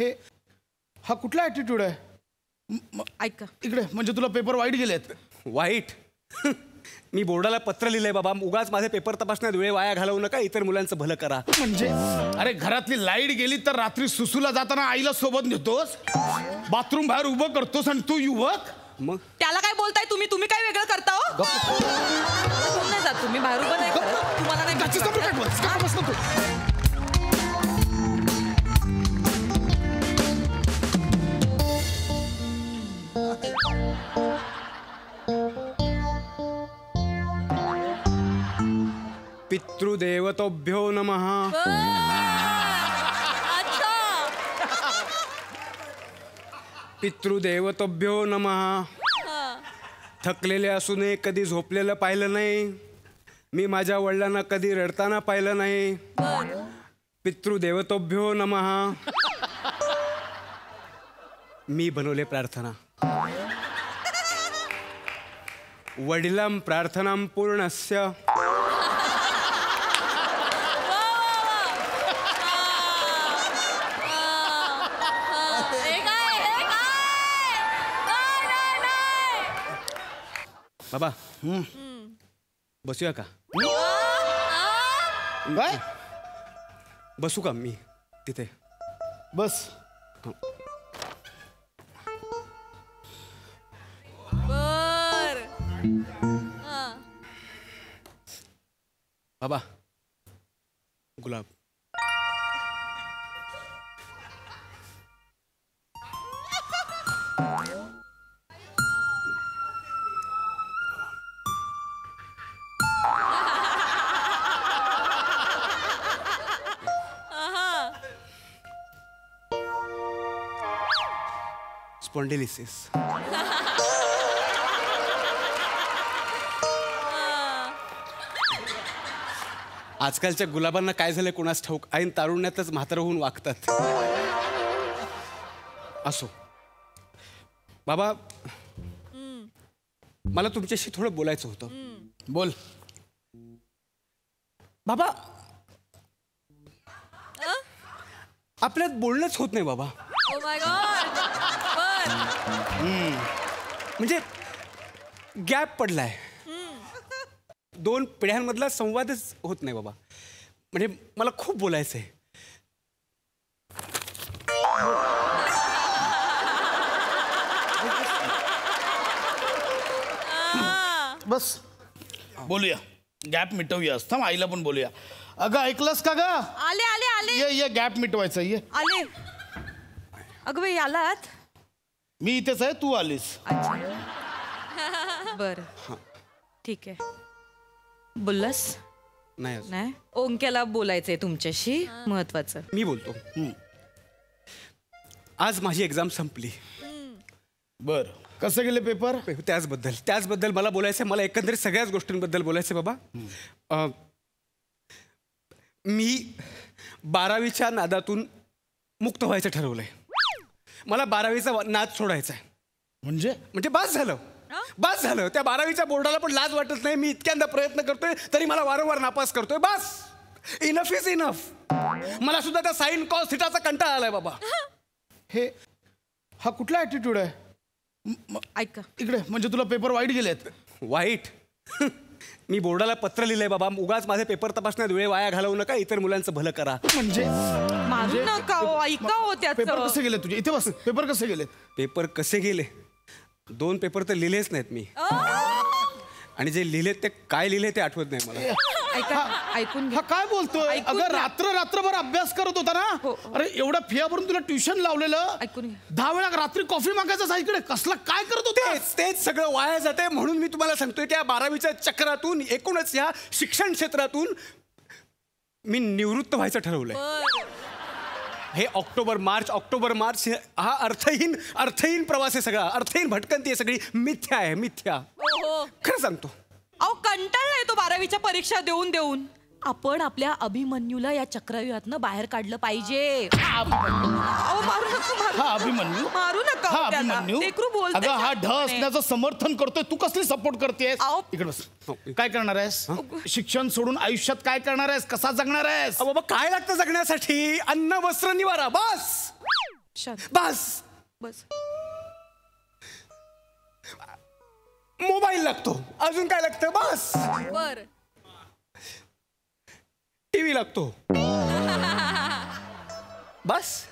हे हा कुठला ॲटिट्यूड आहे? ऐका इकडे म्हणजे तुला पेपर वाईट गेलेत? वाईट? मी बोर्डाला पत्र लिहिलंय बाबा, उगाच माझे पेपर तपासण्यात वेळ वाया घालवू नका, इतर मुलांचं भलं करा. म्हणजे अरे घरातली लाईट गेली तर रात्री सुसूला जाताना आईला सोबत नेतोस, बाथरूम बाहेर उभं करतोस आणि तू युवक. मग त्याला काय बोलताय तुम्ही? तुम्ही काय वेगळं करता हो? नाही जात तुम्ही बाहेर उभं नाही करत. तुम्हाला नाही त्याची समोर काय बोलतोस? का बसला तू? पितृदेवतोभ्यो नमः. अच्छा. पितृदेवतोभ्यो नमः. थकलेले असूनही कधी झोपलेलं पाहिलं नाही. मी माझ्या वडिलांना कधी रडताना पाहिलं नाही. पितृदेवतोभ्यो नमः. मी बनवले प्रार्थना. वडिलां प्रार्थनां पूर्णस्य. बाबा बसूया का? काय बसू का मी तिथे? बस. बाबा गुलाब. स्पॉन्डिलिसिस. आजकालच्या गुलाबांना काय झालं कोणास ठाऊक, ऐन तारुण्यातच म्हातारं होऊन वागतात. असो बाबा, मला तुमच्याशी थोडं बोलायचं होतं. बोल बाबा. आपल्यात बोलणंच होत नाही बाबा. Oh my God. म्हणजे गॅप पडलाय. 2 पिढ्यांमधला संवादच होत नाही बाबा. म्हणजे मला खूप बोलायचंय. बस बोलूया, गॅप मिटवूया. थांब आईला पण बोलूया. अगं ऐकलंस का ग? आले आले आले. ये गॅप मिटवायचा. ये आले. अगं बाई आलात? मी इथेच आहे, तू आलीस. बर ठीक आहे. बोललास नाही अजून. नाही? ओंक्याला बोलायचंय तुमच्याशी महत्वाचं. मी बोलतो. आज माझी एक्झाम संपली. बर कसं गेले पेपर? त्याचबद्दल मला बोलायचं. मला एकंदरीत सगळ्याच गोष्टींबद्दल बोलायचं बाबा. मी 12वीच्या नादातून मुक्त व्हायचं ठरवलंय. मला 12वीचा नाद सोडायचा आहे. म्हणजे बस झालं. त्या 12वीच्या बोर्डाला पण लाज वाटत नाही. मी इतक्यांदा प्रयत्न करतोय तरी मला वारंवार नापास करतोय. बस. Enough is enough. मला सुद्धा त्या साइन कॉस थिटाचा कंटाळा आलाय बाबा. हे हा कुठला ॲटिट्यूड आहे? ऐका इकडे म्हणजे तुला पेपर वाईट गेलेत? वाईट? मी बोर्डाला पत्र लिहिलंय बाबा, उगाच माझे पेपर तपासण्यात वेळ वाया घालवू नका, इतर मुलांचं भलं करा. म्हणजे मारू नका हो. ऐका हो त्याचं. पेपर कसे गेले तुझे? इथे बस. पेपर कसे गेले? पेपर कसे गेले? 2 पेपर तर लिहिलेच नाहीत मी. आणि जे लिहिले ते काय लिहिले ते आठवत नाही मला. ऐका ऐकून घ्या. हा काय बोलतोय? अगं रात्रभर अभ्यास करत होता ना. अरे एवढ्या फिया भरून तुला ट्युशन लावलेलं. ऐकून घ्या. 10 वेळा रात्री कॉफी मागायचं इकडे. कसला काय करत होता? तेच सगळं वाया जाते. म्हणून मी तुम्हाला सांगतोय की या 12वीच्या चक्रातून, एकूणच या शिक्षण क्षेत्रातून मी निवृत्त व्हायचं ठरवलंय. हे ऑक्टोबर मार्च हा अर्थहीन प्रवास आहे सगळा. अर्थहीन भटकंती आहे सगळी. मिथ्या आहे, मिथ्या. खरं सांगतो. अहो कंटाळलाय तो 12वीच्या परीक्षा देऊन. आपण आपल्या अभिमन्यूला या चक्रव्यूहातनं बाहेर काढलं पाहिजे. अभिमन्यू अगं हा ढ असण्याचं समर्थन करतोय. तू कसली सपोर्ट करतेस? इकडे बस. काय करणार आहेस? शिक्षण सोडून आयुष्यात काय करणार आहेस? कसा जगणार आहेस? बाबा काय लागतं जगण्यासाठी? अन्न वस्त्र निवारा. बस. शांत बस. बस. मोबाईल लागतो. अजून काय लागतं? बस. बर. टीव्ही लागतो. बस.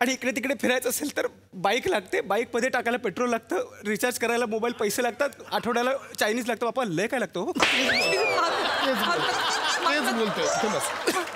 आणि इकडे तिकडे फिरायचं असेल तर बाईक लागते. बाईक मध्ये टाकायला पेट्रोल लागतं. रिचार्ज करायला मोबाईल पैसे लागतात. आठवड्याला चायनीज लागतं. बापा लय काय लागतं? तेच बोलतोय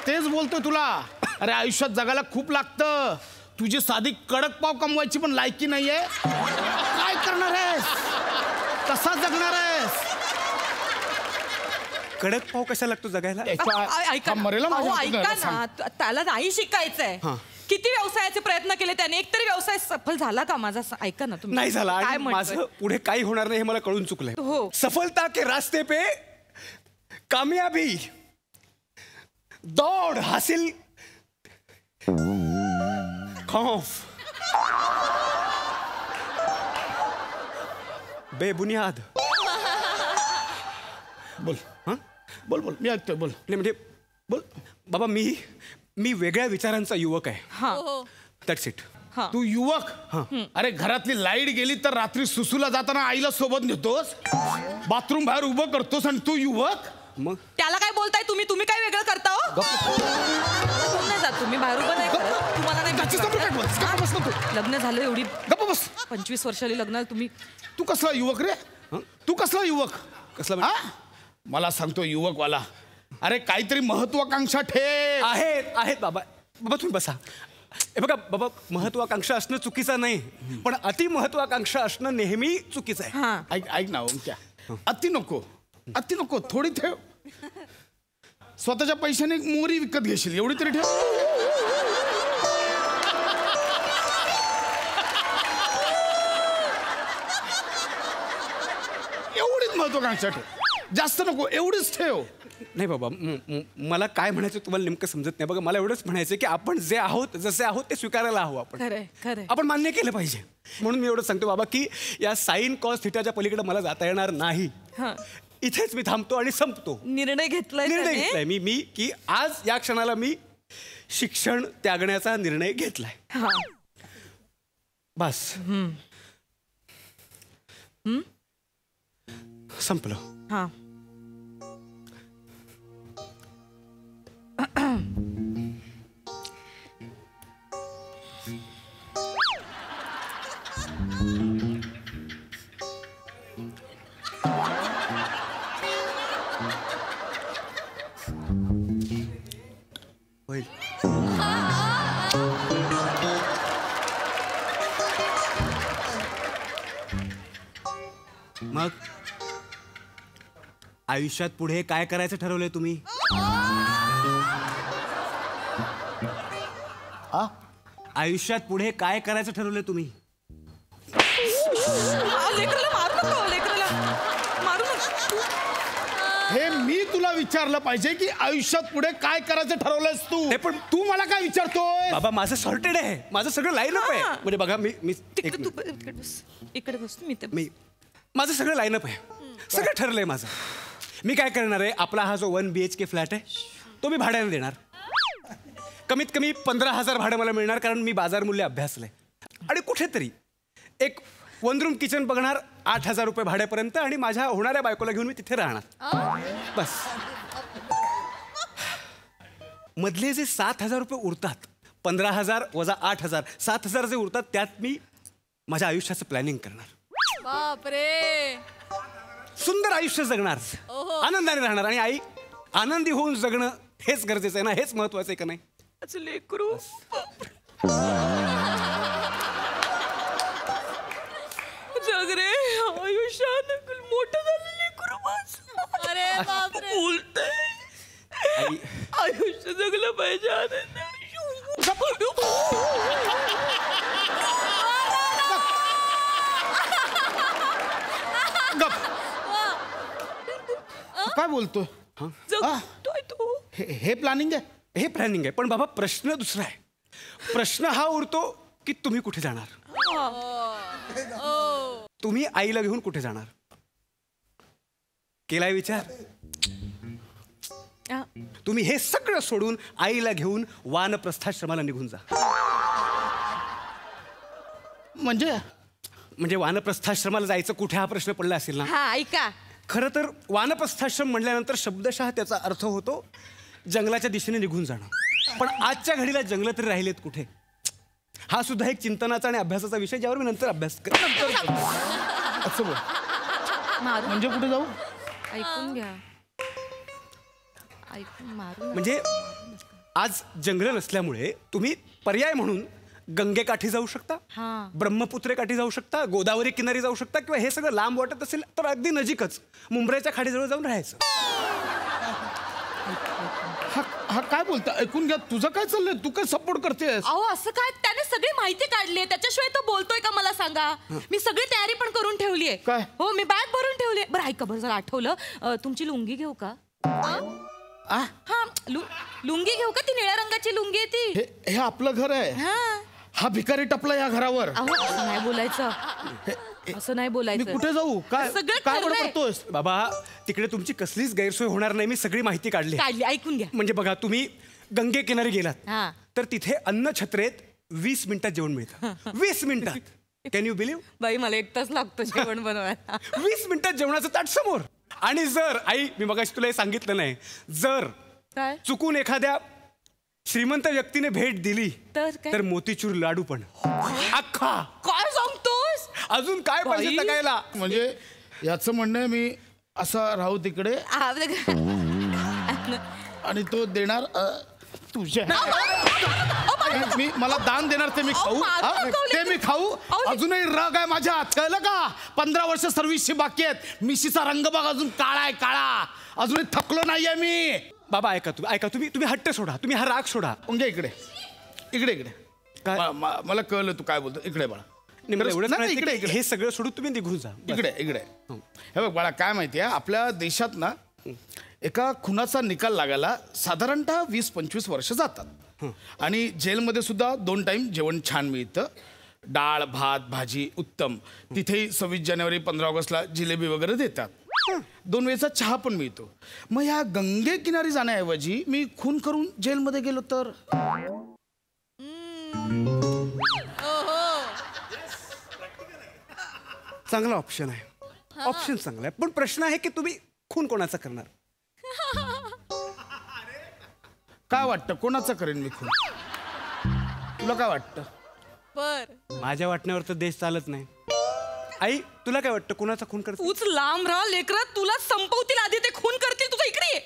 तेच बोलतोय तुला. अरे आयुष्यात जगायला खूप लागतं. तुझी साधी कडक पाव कमवायची पण लायकी नाहीये. काय करणार आहेस? कसा जगणार आहेस? कडक पाव कशा लागतो जगायला? ऐका ना, त्याला नाही शिकायचंय. किती व्यवसायाचे प्रयत्न केले त्याने, एकतरी व्यवसाय सफल झाला का माझा? ऐका ना तुम्ही. नाही झाला. काय आणि माझं पुढे काही होणार नाही हे मला कळून चुकलंय. हो. सफलता के रास्ते पे कामयाबी दौड़ हासिल खौफ बेबुनियाद. बोल. हा बोल बोल, मी ऐकतोय. बोल. नाही म्हणजे बोल बाबा, मी वेगळ्या विचारांचा युवक आहे. हा. That's it. तू युवक. अरे घरातली लाईट गेली तर रात्री सुसूला जाताना आईला सोबत नेतोस. बाथरूम बाहेर उभं करतोस आणि तू युवक. मग त्याला काय बोलताय तुम्ही? तुम्ही काय वेगळं करता हो? नाही जात तुम्ही बाहेर उभं नाही करत. तुम्हाला नाही त्याची समोर काय बोलतेस? गप्प बस ना तू. लग्न झालं एवढी गप्प बस. 25 वर्षाली लग्न तुम्ही. तू कसला युवक रे? तू कसला युवक? कसला हा? मला सांगतो युवकवाला. अरे काहीतरी महत्वाकांक्षा ठेव. आहेत बाबा. बाबा तुम्ही बसा. हे बघा बाबा, महत्वाकांक्षा असणं चुकीचं नाही, पण अति महत्वाकांक्षा असणं नेहमी चुकीचं आहे. ऐक ना ओमक्या, अति नको थोडी ठेव. स्वतःच्या पैशाने एक मोरी विकत घेशील एवढी तरी ठेव. एवढीच महत्वाकांक्षा ठेव. जास्त नको, एवढीच ठेव. नाही बाबा, मला काय म्हणायचं तुम्हाला नेमकं समजत नाही. बघा, मला एवढंच म्हणायचं की आपण जे आहोत, जसे आहोत ते स्वीकारायला हवं. खरंय. आपण मान्य केलं पाहिजे. म्हणून मी एवढं सांगतो बाबा की या साइन कॉस थिटाच्या पलीकडे मला जाता येणार नाही. इथेच मी थांबतो आणि संपतो. निर्णय घेतलाय मी की आज या क्षणाला मी शिक्षण त्यागण्याचा निर्णय घेतलाय. बस. संपलं. होईल. मग आयुष्यात पुढे काय करायचं ठरवलंय तुम्ही? आयुष्यात पुढे काय करायचं ठरवलंय तुम्ही? हे मी तुला विचारलं पाहिजे की आयुष्यात पुढे काय करायचं ठरवलंयस तू. हे पण तू मला काय विचारतोय? बाबा, माझं सॉर्टेड आहे. माझं सगळं लाईनअप आहे. म्हणजे बघा, इकडे बस. माझं सगळं लाईनअप आहे. सगळं ठरलंय माझं. मी काय करणार आहे, आपला हा जो 1 BHK फ्लॅट आहे तो मी भाड्याने देणार. कमीत कमी 15,000 भाडं मला मिळणार, कारण मी बाजार मूल्य अभ्यासलंय. आणि कुठेतरी एक 1 रूम किचन बघणार 8,000 रुपये भाड्यापर्यंत, आणि माझ्या होणाऱ्या बायकोला घेऊन मी तिथे राहणार. बस. मधले जे 7,000 रुपये उरतात, 15,000 वजा 8,000, 7,000 जे उरतात, त्यात मी माझ्या आयुष्याचं प्लॅनिंग करणार. बापरे. सुंदर आयुष्य जगणार, आनंदाने राहणार. आणि आई, आनंदी होऊन जगणं हेच गरजेचं आहे ना, हेच महत्वाचं आहे का नाही? लेकरू जग रे, आयुष्यात मोठं झालं लेकरू. अरे बापरे, बोलतंय. आयुष्य जगलं पाहिजे. काय बोलतोय? हे प्लॅनिंग आहे. हे प्लॅनिंग आहे. पण बाबा, प्रश्न दुसरा आहे. प्रश्न हा उरतो की तुम्ही कुठे जाणार? तुम्ही आईला घेऊन कुठे जाणार? केलाय विचार? तुम्ही हे सगळं सोडून आईला घेऊन वानप्रस्थाश्रमाला निघून जा. म्हणजे वानप्रस्थाश्रमाला जायचं कुठे हा प्रश्न पडला असेल ना. हा ऐका, खरं तर वानप्रस्थाश्रम म्हणल्यानंतर शब्दशः त्याचा अर्थ होतो जंगलाच्या दिशेने निघून जाणं. पण आजच्या घडीला जंगल तरी राहिलेत कुठे. हा सुद्धा एक चिंतनाचा आणि अभ्यासाचा विषय ज्यावर मी नंतर अभ्यास असं बोल. म्हणजे कुठे जाऊ? ऐकून घ्या. ऐकून मारू. म्हणजे आज जंगल नसल्यामुळे तुम्ही पर्याय म्हणून गंगेकाठी जाऊ शकता, ब्रह्मपुत्रेकाठी जाऊ शकता, गोदावरी किनारी जाऊ शकता, किंवा हे सगळं लांब वाटत असेल तर अगदी नजीकच मुंबईच्या खाडीजवळ जाऊन राहायचं. हा काय बोलता? ऐकून घ्या, तुझं काय चाललंय? तू काय सपोर्ट करतेस? अहो असं काय, त्याने सगळी माहिती काढली आहे, त्याच्याशिवाय तो बोलतोय का मला सांगा. मी सगळी तयारी पण करून ठेवली आहे. काय? हो, मी बॅग भरून ठेवली. बरं ऐका, बरं जर आठवलं, तुमची लुंगी घेऊ का? हा, लुंगी घेऊ का? ती निळ्या रंगाची लुंगी आहे ती. हे आपलं घर आहे. हा भिकारी टपला या घरावर. अहो असं नाही बोलायचं, असं नाही मी बोलायचं. कुठे जाऊ? काय सगळं काय ठरलंय. करतोयस? बाबा तिकडे तुमची कसलीच गैरसोय होणार नाही. मी सगळी माहिती काढली. ऐकून घ्या. म्हणजे बघा, तुम्ही गंगे किनारी गेलात हा. तर तिथे अन्न छत्रेत 20 मिनिटात जेवण मिळतं. 20 मिनिटात. Can you believe? बाई मला 1 तास लागतो जेवण बनवायला. 20 मिनिटात जेवणाचं ताट समोर. आणि जर आई, मी मगाशी तुला हे सांगितलं नाही, जर काय चुकून एखाद्या श्रीमंत व्यक्तीने भेट दिली तर मोतीचूर लाडू पण अख्खा. काय सांगतोस? अजून काय पाहिजे जगायला? म्हणजे याचं म्हणणं मी असा राहू तिकडे आणि तो देणार तुझ्या मला दान देणार ते मी खाऊ. ते मी खाऊ. अजूनही रग आहे माझ्यात, कळलं का? 15 वर्ष सर्व्हिसची बाकी आहेत. मिशीचा रंग बघ अजून काळा आहे, काळा. अजूनही थकलो नाहीये मी. बाबा ऐका, तुम्ही हट्ट सोडा, तुम्ही हा राग सोडा. म्हणजे इकडे इकडे इकडे काय? मला कळलं तू काय बोलतो. इकडे बाळा, एवढं इकडे इकडे हे सगळं सोडून तुम्ही निघून जा. इकडे इकडे. हे बघ बाळा, काय माहितीये, आपल्या देशात ना एका खुनाचा निकाल लागायला साधारणतः 20-25 वर्ष जातात. आणि जेलमध्ये सुद्धा 2 टाइम जेवण छान मिळतं. डाळ भात भाजी उत्तम. तिथेही 26 जानेवारी 15 ऑगस्टला जिलेबी वगैरे देतात. 2 वेळेचा चहा पण मिळतो. मग ह्या गंगे किनारी जाण्याऐवजी मी खून करून जेलमध्ये गेलो तर? चांगला ऑप्शन आहे. ऑप्शन चांगला आहे. पण प्रश्न आहे की तुम्ही खून कोणाचा करणार? काय वाटतं, कोणाचा करेन मी खून? तुला काय वाटतं? माझ्या वाटण्यावर तर देश चालत नाही. आई, तुला काय वाटतं, कोणाचा खून करतो? तूच लांब राहा लेकरा, तुला संपवतील आधी ते खून करतील. तुझं इकडे ये.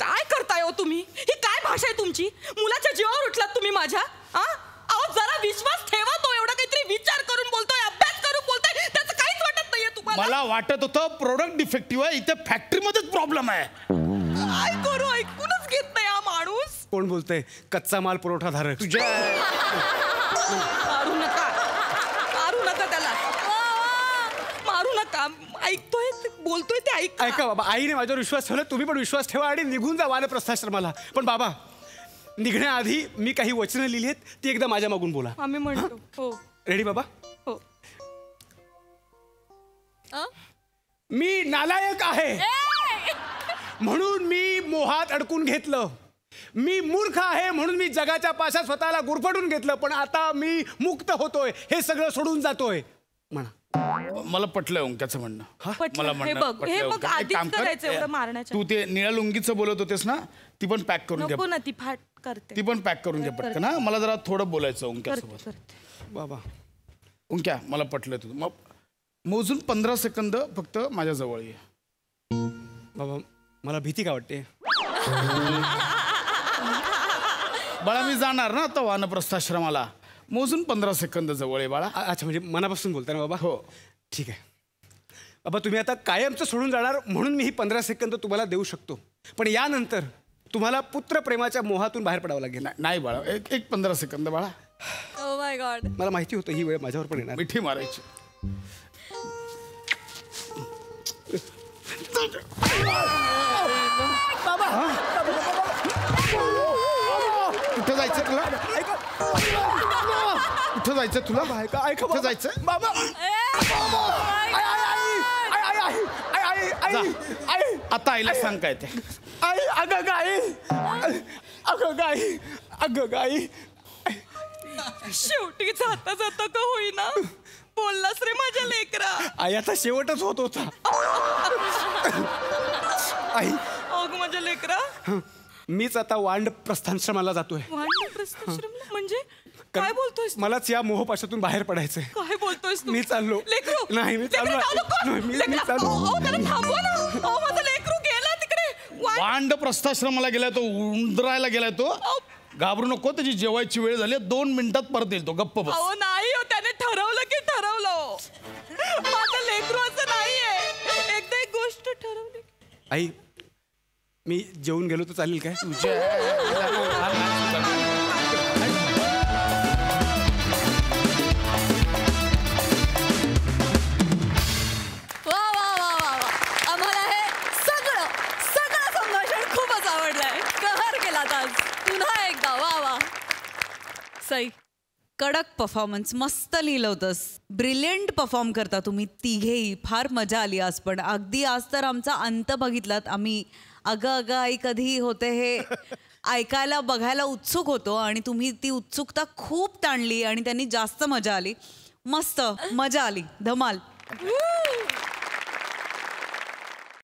काय करताय हो तुम्ही? ही काय भाषा आहे तुमची? मुलाच्या जीवावर उठलात तुम्ही माझ्या. अहो जरा विश्वास ठेवा. तो एवढा काहीतरी विचार करून बोलतोय, अभ्यास करून बोलतोय, त्याचं काहीच वाटत नाहीये तुम्हाला? मला वाटत होतं प्रोडक्ट डिफेक्टिव्ह आहे, इथे फॅक्टरीमध्येच प्रॉब्लेम आहे. काय करू, ऐकूनच घेत नाही हा माणूस. कोण बोलतंय? कच्चा माल पुरवठाधारक. तुझ्या मारू नका, मारू नका त्याला, मारू नका. ऐकतोय, बोलतोय ते ऐक. ऐका बाबा, आईने माझ्यावर विश्वास ठेवला, तुम्ही पण विश्वास ठेवा आणि निघून जा वानप्रस्थाश्रमाला. पण बाबा, निघण्याआधी मी काही वचनं लिहिली आहेत, ती एकदा माझ्या मागून बोला. आम्ही म्हणतो. हो. रेडी बाबा? हो. मी नालायक आहे म्हणून मी मोहात अडकून घेतलं. मी मूर्ख आहे म्हणून मी जगाच्या पाशात स्वतःला गुरफटून घेतलं. पण आता मी मुक्त होतोय, हे सगळं सोडून जातोय. म्हणा. मला पटलंय ओंक्याचं म्हणणं. मला हे बघ आधीच करायचं एवढं मारण्याचं. तू ते निळ्या लुंगीचं बोलत होतेस ना, ती पण पॅक करून घे. नको ना, ती फाट करते. ती पण पॅक करून घे पटकन. हा, मला जरा थोडं बोलायचं ओंक्यासोबत. बाबा ओंक्या, मला पटलंय तुझं. मग मोजून 15 सेकंद फक्त माझ्या जवळ ये. बाबा, मला भीती का वाटते? बाळा, मी जाणार ना आता वानप्रस्थाश्रमाला. मोजून 15 सेकंद जवळ आहे बाळा. अच्छा, म्हणजे मनापासून बोलता ना बाबा? हो. ठीक आहे बाबा, तुम्ही आता कायमचं सोडून जाणार म्हणून मी ही 15 सेकंद तुम्हाला देऊ शकतो. पण यानंतर तुम्हाला पुत्रप्रेमाच्या मोहातून बाहेर पडावं लागेल. नाही बाळा, एक 15 सेकंद बाळा. Oh my God. मला माहिती होतं ही वेळ माझ्यावर पण येणार. मिठी मारायची. कुठं जायचं तुला? कुठं जायचं तुला? ऐका कुठं जायचं? बाबा, जा. आई आता आईला सांग काय ते. आई अगं गाई अगं गाई अगं गाई. शेवटी जाता जाता का होईना बोललास रे माझ्या लेकरा. आई आता शेवटच होत होता. आई अग माझ्या लेकरा. मीच आता वांड प्रस्थानश्रमाला जातोय. वानप्रस्थाश्रमला म्हणजे काय बोलतोयस? मलाच या मोहपाशातून बाहेर पडायचंय. काय बोलतोयस तू? मी चाललो. लेकरू. नाही, मी चाललो. लेकरू, चालू कर. नाही, मी लेकरू, चाललो. त्याला थांबवा ना. माझा लेकरू गेला तिकडे. वांड प्रस्थाश्रमाला गेलाय तो, उंदरायला गेलाय तो. घाबरू नको, त्याची जेवायची वेळ झाली, 2 मिनिटात परत येईल तो. गप्प बस. अहो नाही हो, त्याने ठरवलं की ठरवलं. माझं लेकरू असं नाहीये. एकदा एक गोष्ट ठरवली. आई मी जेवून गेलो तर चालेल काय? वा वा वा वा वा, आम्हाला हे सगळं सगळं संभाषण खूपच आवडलंय. कहर केलात आज पुन्हा एकदा. वा वा सई, कडक परफॉर्मन्स, मस्त लिहिलं होतंस. ब्रिलियंट परफॉर्म करता तुम्ही तिघेही. फार मजा आली आज. पण अगदी आज तर आमचा अंत बघितलात आम्ही. अगं अगं आई कधी होते हे ऐकायला बघायला उत्सुक होतो आणि तुम्ही ती उत्सुकता खूप ताणली आणि त्यांनी जास्त मजा आली. मस्त मजा आली. धमाल.